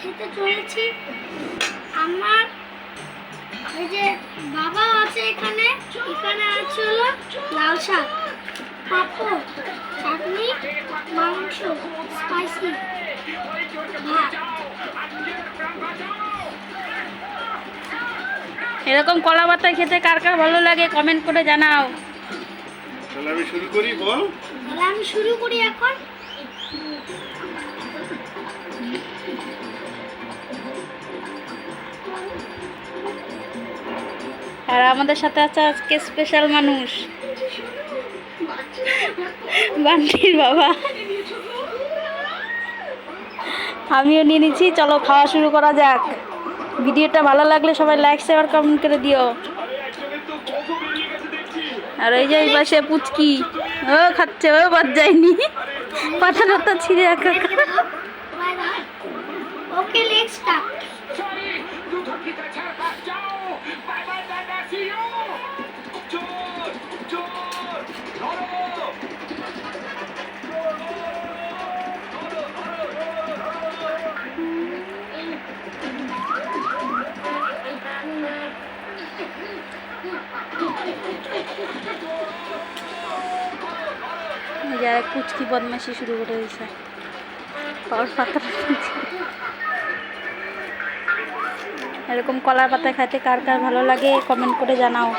খেতে চলেছি। আমার এই যে বাবা আছে এখানে আছে হলো লাল শাক, পাঁপড়, চাটনি, মাংস, স্পাইসি ভাত। এরকম কলা পাতা খেতে কার কার ভালো লাগে কমেন্ট করে জানাও। তাহলে আমি শুরু করি, বল। তাহলে আমি শুরু করি এখন। আর আমাদের সাথে আছে আজকে স্পেশাল মানুষ, বান্টির বাবা। আমিও নিয়ে নিচ্ছি, চলো খাওয়া শুরু করা যাক। ভিডিওটা ভালো লাগলে সবাই লাইক শেয়ার কমেন্ট করে দিও। আর এই যে এই পাশে পুচকি, ও খাচ্ছে, ও বাদ যায়নি, পাতা টাতা ছিঁড়ে একা। ওকে, লেটস স্টার্ট। যারা কুচকি বদমাইশি শুরু করে দিয়েছে, পাওয়ার পাতা। এরকম কলার পাতা খাইতে কার কার ভালো লাগে কমেন্ট করে জানাও।